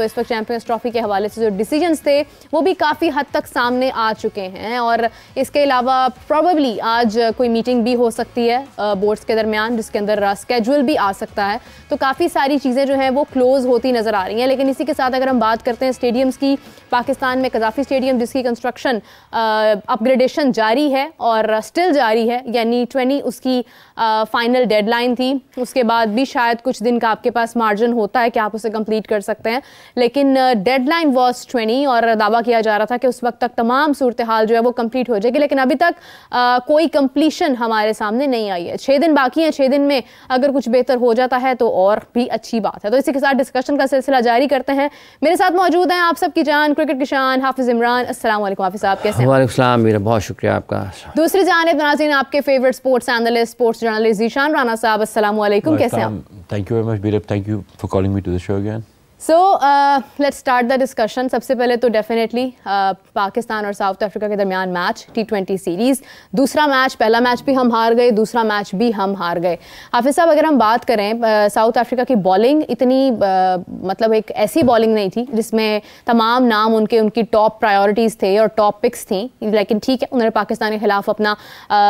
तो इस वक्त चैंपियंस ट्रॉफी के हवाले से जो डिसीजंस थे वो भी काफ़ी हद तक सामने आ चुके हैं। और इसके अलावा प्रॉबेबली आज कोई मीटिंग भी हो सकती है बोर्ड्स के दरमियान, जिसके अंदर स्केड्यूल भी आ सकता है। तो काफ़ी सारी चीज़ें जो हैं वो क्लोज होती नज़र आ रही हैं। लेकिन इसी के साथ अगर हम बात करते हैं स्टेडियम्स की, पाकिस्तान में कज़ाफ़ी स्टेडियम जिसकी कंस्ट्रक्शन अपग्रेडेशन जारी है और स्टिल जारी है, यानी 20 उसकी फाइनल डेडलाइन थी। उसके बाद भी शायद कुछ दिन का आपके पास मार्जिन होता है कि आप उसे कंप्लीट कर सकते हैं, लेकिन डेडलाइन वाज 20 और दावा किया जा रहा था कि उस वक्त तक तमाम सूरत हाल जो है वो कंप्लीट हो जाएगी। लेकिन अभी तक कोई कंप्लीशन हमारे सामने नहीं आई है। 6 दिन बाकी हैं, 6 दिन में अगर कुछ बेहतर हो जाता है तो और भी अच्छी बात है। तो इसी के साथ डिस्कशन का सिलसिला जारी करते हैं। मेरे साथ मौजूद हैं आप सबकी जान, क्रिकेट की शान हाफिज़ इमरान। अस्सलाम वालेकुम हाफिज़ साहब, कैसे हैं? वालेकुम सलाम मीरा, बहुत शुक्रिया आपका। दूसरी जानिब नाज़रीन, आपके favourite sports analyst, sports journalist Zeeshan Rana साहब, अस्सलाम वालेकुम, कैसे हैं? Thank you very much, Birab. Thank you for calling me to the show again. So let's start the discussion. सबसे पहले तो डेफिनेटली पाकिस्तान और साउथ अफ्रीका के दरमियान मैच T20 सीरीज़, दूसरा मैच, पहला मैच भी हम हार गए, दूसरा मैच भी हम हार गए। हाफिज़ साहब, अगर हम बात करें साउथ अफ्रीका की बॉलिंग, इतनी मतलब एक ऐसी बॉलिंग नहीं थी जिसमें तमाम नाम उनकी टॉप प्रायोरिटीज़ थे और टॉप पिक्स थी। लेकिन ठीक है, उन्होंने पाकिस्तान के खिलाफ अपना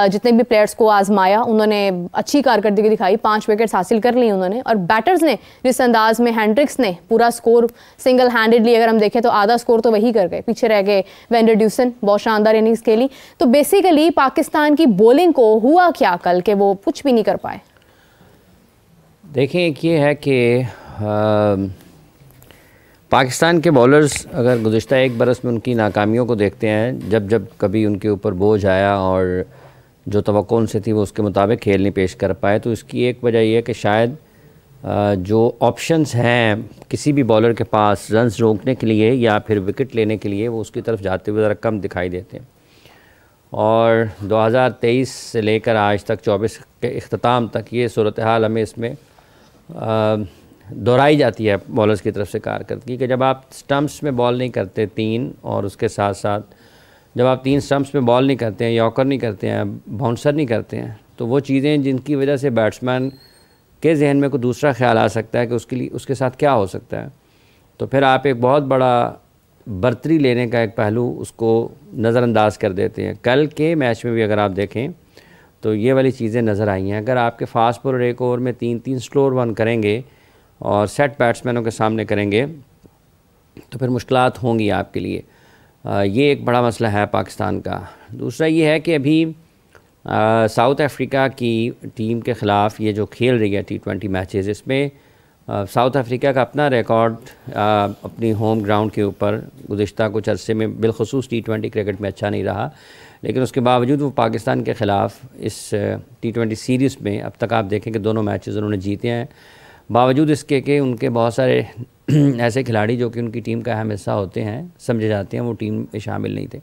जितने भी प्लेयर्स को आजमाया, उन्होंने अच्छी कारकर्दगी दिखाई, 5 विकेट्स हासिल कर ली उन्होंने। और बैटर्स ने जिस अंदाज में, हेंड्रिक्स ने पूरा स्कोर सिंगल हैंडेडली अगर हम देखें तो आधा स्कोर तो वही कर गए, पीछे रह गए वैन डर ड्यूसन, बहुत शानदार इनिंग्स खेली। तो बेसिकली पाकिस्तान की बॉलिंग को हुआ क्या कल कि वो कुछ भी नहीं कर पाए? देखें, एक ये है कि पाकिस्तान के बॉलर्स अगर गुज़िश्ता 1 बरस में उनकी नाकामियों को देखते हैं, जब जब कभी उनके ऊपर बोझ आया और जो तवक्को उनसे थी वो उसके मुताबिक खेल नहीं पेश कर पाए, तो इसकी एक वजह यह है कि शायद जो ऑप्शंस हैं किसी भी बॉलर के पास रन्स रोकने के लिए या फिर विकेट लेने के लिए, वो उसकी तरफ जाते हुए ज़रा कम दिखाई देते हैं। और 2023 से लेकर आज तक 24 के इख्तिताम तक ये सूरत हाल हमें इसमें दोहराई जाती है बॉलर्स की तरफ से कारकर्दगी कि जब आप स्टम्प्स में बॉल नहीं करते 3, और उसके साथ साथ जब आप 3 स्टम्प्स में बॉल नहीं करते हैं, यॉर्कर नहीं करते हैं, बाउंसर नहीं करते हैं, तो वो चीज़ें जिनकी वजह से बैट्समैन के जहन में कोई दूसरा ख्याल आ सकता है कि उसके लिए उसके साथ क्या हो सकता है, तो फिर आप एक बहुत बड़ा बर्तरी लेने का एक पहलू उसको नज़रअंदाज कर देते हैं। कल के मैच में भी अगर आप देखें तो ये वाली चीज़ें नज़र आई हैं। अगर आपके फास्ट बॉलर एक ओवर में 3-3 स्लोअर वन करेंगे और सेट बैट्समैनों के सामने करेंगे तो फिर मुश्किलात होंगी आपके लिए। ये एक बड़ा मसला है पाकिस्तान का। दूसरा ये है कि अभी साउथ अफ्रीका की टीम के ख़िलाफ़ ये जो खेल रही है T20 मैचेस, इसमें साउथ अफ्रीका का अपना रिकॉर्ड अपनी होम ग्राउंड के ऊपर गुज़िश्ता कुछ अरसे में बिलखुसूस T20 क्रिकेट में अच्छा नहीं रहा, लेकिन उसके बावजूद वो पाकिस्तान के ख़िलाफ़ इस T20 सीरीज़ में अब तक आप देखें कि दोनों मैचेस उन्होंने जीते हैं, बावजूद इसके कि उनके बहुत सारे ऐसे खिलाड़ी जो कि उनकी टीम का अहम हिस्सा होते हैं, समझे जाते हैं, वो टीम में शामिल नहीं थे।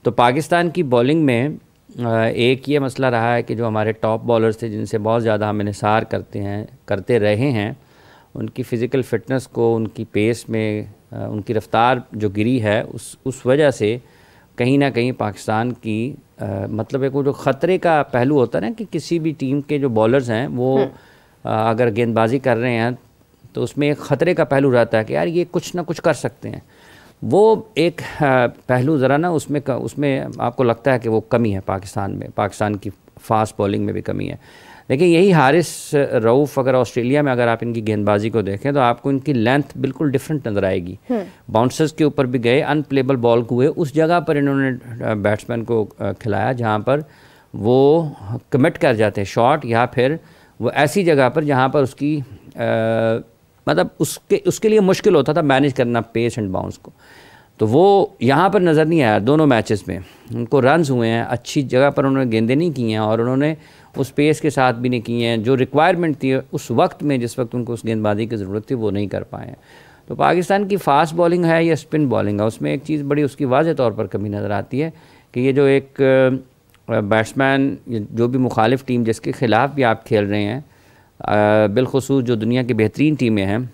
तो पाकिस्तान की बॉलिंग में एक ये मसला रहा है कि जो हमारे टॉप बॉलर्स थे जिनसे बहुत ज़्यादा हम इंहिसार करते रहे हैं, उनकी फ़िज़िकल फ़िटनेस को, उनकी पेस में उनकी रफ़्तार जो गिरी है, उस वजह से कहीं ना कहीं पाकिस्तान की मतलब एक वो जो ख़तरे का पहलू होता है ना कि किसी भी टीम के जो बॉलर्स हैं वो अगर गेंदबाजी कर रहे हैं तो उसमें एक ख़तरे का पहलू रहता है कि यार ये कुछ ना कुछ कर सकते हैं। वो एक पहलू ज़रा ना उसमें आपको लगता है कि वो कमी है पाकिस्तान में, पाकिस्तान की फ़ास्ट बॉलिंग में भी कमी है। लेकिन यही हारिस रऊफ़, अगर ऑस्ट्रेलिया में अगर आप इनकी गेंदबाजी को देखें तो आपको इनकी लेंथ बिल्कुल डिफरेंट नज़र आएगी। बाउंसर्स के ऊपर भी गए, अनप्लेबल बॉल हुए, उस जगह पर इन्होंने बैट्समैन को खिलाया जहाँ पर वो कमिट कर जाते हैं शॉट, या फिर वो ऐसी जगह पर जहाँ पर उसकी मतलब उसके लिए मुश्किल होता था मैनेज करना पेस एंड बाउंस को। तो वो यहाँ पर नज़र नहीं आया। दोनों मैचेस में उनको रन्स हुए हैं, अच्छी जगह पर उन्होंने गेंदें नहीं की हैं और उन्होंने उस पेस के साथ भी नहीं की हैं जो रिक्वायरमेंट थी उस वक्त में, जिस वक्त उनको उस गेंदबाजी की ज़रूरत थी, वो नहीं कर पाए हैं। तो पाकिस्तान की फ़ास्ट बॉलिंग है या स्पिन बॉलिंग है, उसमें एक चीज़ बड़ी उसकी वाज़ेह तौर पर कमी नज़र आती है कि ये जो एक बैट्समैन, जो भी मुखालिफ टीम जिसके ख़िलाफ़ भी आप खेल रहे हैं, बिलखुसूस जो दुनिया की बेहतरीन टीमें हैं,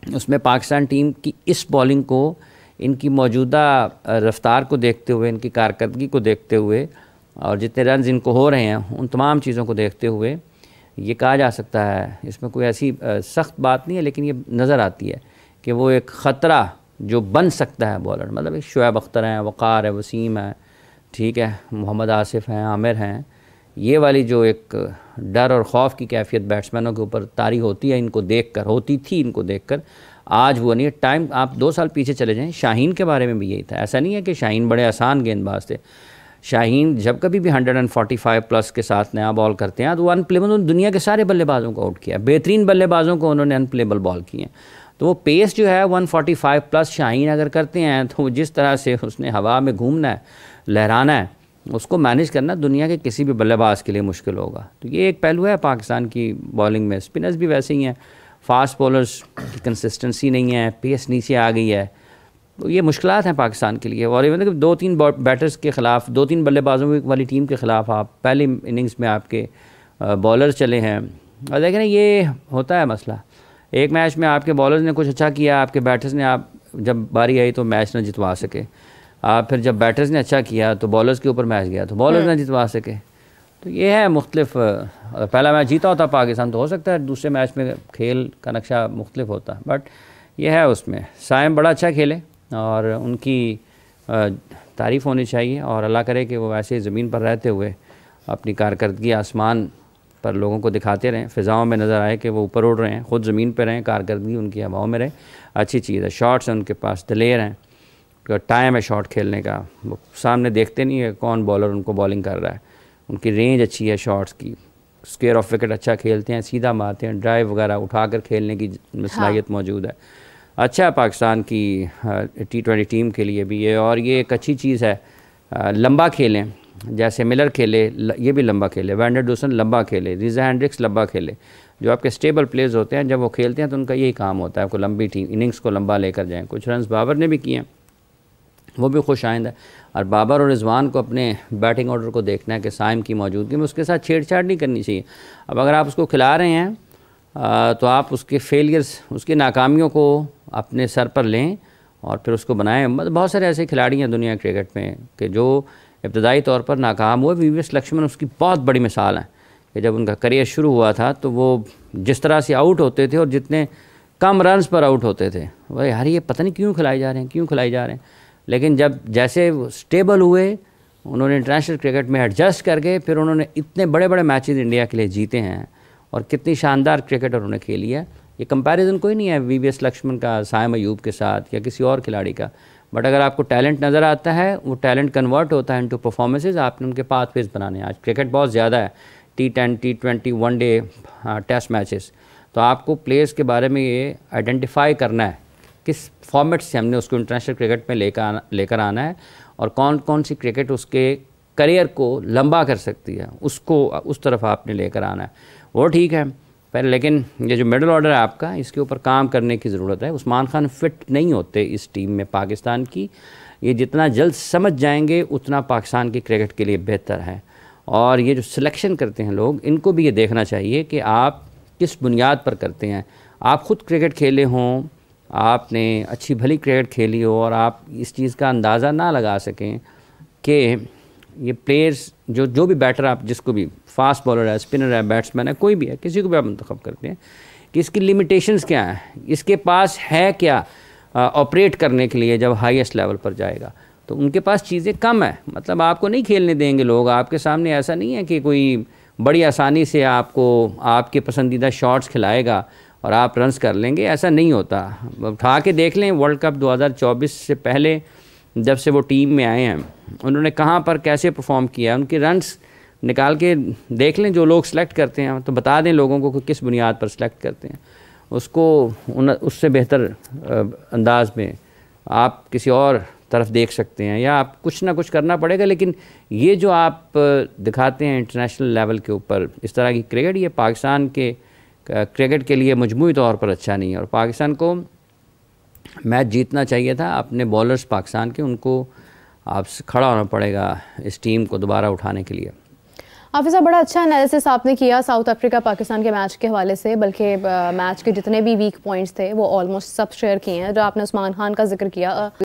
उसमें पाकिस्तान टीम की इस बॉलिंग को, इनकी मौजूदा रफ्तार को देखते हुए, इनकी कारकर्दगी को देखते हुए और जितने रन्स इनको हो रहे हैं, उन तमाम चीज़ों को देखते हुए ये कहा जा सकता है, इसमें कोई ऐसी सख्त बात नहीं है लेकिन ये नज़र आती है कि वो एक ख़तरा जो बन सकता है बॉलर, मतलब एक शुएब अख्तर हैं, वक़ार है, वसीम है, ठीक है, मोहम्मद आसिफ हैं, आमिर हैं, ये वाली जो एक डर और ख़ौफ की कैफियत बैट्समैनों के ऊपर तारी होती है इनको देखकर, होती थी इनको देखकर, आज वो नहीं है। टाइम आप 2 साल पीछे चले जाएं, शाहीन के बारे में भी यही था। ऐसा नहीं है कि शाहीन बड़े आसान गेंदबाज थे। शाहीन जब कभी भी 145 प्लस के साथ नया बॉल करते हैं तो वो अनप्लेबल, उन्होंने दुनिया के सारे बल्लेबाजों को आउट किया, बेहतरीन बल्लेबाजों को उन्होंने अनप्लेबल बॉल किए। तो वो पेस जो है 145 प्लस शाहीन अगर करते हैं तो जिस तरह से उसने हवा में घूमना है, लहराना है, उसको मैनेज करना दुनिया के किसी भी बल्लेबाज के लिए मुश्किल होगा। तो ये एक पहलू है पाकिस्तान की बॉलिंग में। स्पिनर्स भी वैसे ही हैं, फास्ट बॉलर्स की कंसिस्टेंसी नहीं है, पेस नीचे आ गई है, तो ये मुश्किलात हैं पाकिस्तान के लिए। और मतलब 2-3 बैटर्स के ख़िलाफ़, 2-3 बल्लेबाजों वाली टीम के ख़िलाफ़ आप पहली इनिंग्स में आपके बॉलर चले हैं, और देखें ये होता है मसला। एक मैच में आपके बॉलर्स ने कुछ अच्छा किया, आपके बैटर्स ने, आप जब बारी आई तो मैच न जितवा सके, आप फिर जब बैटर्स ने अच्छा किया तो बॉलर्स के ऊपर मैच गया तो बॉलर्स न जितवा सके। तो ये है मुख्तलिफ। पहला मैच जीता होता पाकिस्तान तो हो सकता है दूसरे मैच में खेल का नक्शा मुख्तलिफ होता, बट ये है उसमें साइम बड़ा अच्छा खेले और उनकी तारीफ़ होनी चाहिए, और अल्लाह करे कि वो वैसे ज़मीन पर रहते हुए अपनी कारकर्दगी आसमान पर लोगों को दिखाते रहें, फ़िज़ाओं में नज़र आए कि वो ऊपर उड़ रहे हैं, ख़ुद ज़मीन पर रहें, कारकर्दगी उनकी हवाओं में रहे, अच्छी चीज़ है। शॉट्स हैं उनके पास, दिलेर हैं, टाइम है शॉट खेलने का, वो सामने देखते नहीं है कौन बॉलर उनको बॉलिंग कर रहा है, उनकी रेंज अच्छी है शॉट्स की, स्क्वायर ऑफ विकेट अच्छा खेलते हैं, सीधा मारते हैं, ड्राइव वगैरह उठाकर खेलने की सलाहियत मौजूद है। अच्छा पाकिस्तान की T20 टीम के लिए भी ये, और ये एक अच्छी चीज़ है। लंबा खेलें, जैसे मिलर खेले, ये भी लंबा खेले, वैंडर डूसन लंबा खेले, रिज़ा हेंड्रिक्स लंबा खेले। जो आपके स्टेबल प्लेयर्स होते हैं जब वो खेलते हैं तो उनका यही काम होता है, आपको लंबी टीम इनिंग्स को लंबा लेकर जाएँ। कुछ रन्स बाबर ने भी किए हैं, वो भी खुश आइंद है। और बाबर और रिजवान को अपने बैटिंग ऑर्डर को देखना है कि साइम की मौजूदगी में उसके साथ छेड़छाड़ नहीं करनी चाहिए। अब अगर आप उसको खिला रहे हैं तो आप उसके फेलियर्स, उसकी नाकामियों को अपने सर पर लें और फिर उसको बनाएं। मतलब बहुत सारे ऐसे खिलाड़ी हैं दुनिया क्रिकेट में कि जो इब्तदाई तौर पर नाकाम हुए। वीवीएस लक्ष्मण उसकी बहुत बड़ी मिसाल है कि जब उनका करियर शुरू हुआ था तो वो जिस तरह से आउट होते थे और जितने कम रन्स पर आउट होते थे, वह यार ये पता नहीं क्यों खिलाए जा रहे हैं, क्यों खिलाए जा रहे हैं। लेकिन जब जैसे स्टेबल हुए, उन्होंने इंटरनेशनल क्रिकेट में एडजस्ट करके फिर उन्होंने इतने बड़े बड़े मैचेस इंडिया के लिए जीते हैं और कितनी शानदार क्रिकेट उन्होंने खेली है। ये कंपैरिजन कोई नहीं है वीवीएस लक्ष्मण का साइम अयूब के साथ या किसी और खिलाड़ी का, बट अगर आपको टैलेंट नज़र आता है, वो टैलेंट कन्वर्ट होता है इनटू परफॉर्मेंसेज, आपने उनके पाथवेज बनाने हैं। आज क्रिकेट बहुत ज़्यादा है, T10, T20, one day, test matches, तो आपको प्लेयर्स के बारे में ये आइडेंटिफाई करना है किस फॉर्मेट से हमने उसको इंटरनेशनल क्रिकेट में लेकर आना है और कौन कौन सी क्रिकेट उसके करियर को लंबा कर सकती है, उसको उस तरफ आपने लेकर आना है। वो ठीक है पहले, लेकिन ये जो मिडल ऑर्डर है आपका, इसके ऊपर काम करने की ज़रूरत है। उस्मान खान फिट नहीं होते इस टीम में पाकिस्तान की, ये जितना जल्द समझ जाएंगे उतना पाकिस्तान की क्रिकेट के लिए बेहतर है। और ये जो सिलेक्शन करते हैं लोग, इनको भी ये देखना चाहिए कि आप किस बुनियाद पर करते हैं। आप ख़ुद क्रिकेट खेले हों, आपने अच्छी भली क्रिकेट खेली हो और आप इस चीज़ का अंदाज़ा ना लगा सकें कि ये प्लेयर्स जो भी बैटर आप जिसको भी, फास्ट बॉलर है, स्पिनर है, बैट्समैन है, कोई भी है, किसी को भी आप इंतखाब करते हैं कि इसकी लिमिटेशंस क्या हैं, इसके पास है क्या ऑपरेट करने के लिए जब हाईएस्ट लेवल पर जाएगा। तो उनके पास चीज़ें कम है, मतलब आपको नहीं खेलने देंगे लोग आपके सामने। ऐसा नहीं है कि कोई बड़ी आसानी से आपको आपके पसंदीदा शॉट्स खिलाएगा और आप रन्स कर लेंगे, ऐसा नहीं होता। उठा के देख लें वर्ल्ड कप 2024 से पहले जब से वो टीम में आए हैं, उन्होंने कहाँ पर कैसे परफॉर्म किया, उनके रन्स निकाल के देख लें। जो लोग सेलेक्ट करते हैं तो बता दें लोगों को कि किस बुनियाद पर सेलेक्ट करते हैं, उसको उससे बेहतर अंदाज में आप किसी और तरफ देख सकते हैं या आप कुछ ना कुछ करना पड़ेगा। लेकिन ये जो आप दिखाते हैं इंटरनेशनल लेवल के ऊपर इस तरह की क्रिकेट, ये पाकिस्तान के क्रिकेट के लिए मजमूई तौर पर अच्छा नहीं है। और पाकिस्तान को मैच जीतना चाहिए था। अपने बॉलर्स पाकिस्तान के, उनको आप खड़ा होना पड़ेगा इस टीम को दोबारा उठाने के लिए। हाफिज़, बड़ा अच्छा एनालिसिस आपने किया साउथ अफ्रीका पाकिस्तान के मैच के हवाले से, बल्कि मैच के जितने भी वीक पॉइंट्स थे वो ऑलमोस्ट सब शेयर किए हैं। जो आपने उस्मान खान का जिक्र किया,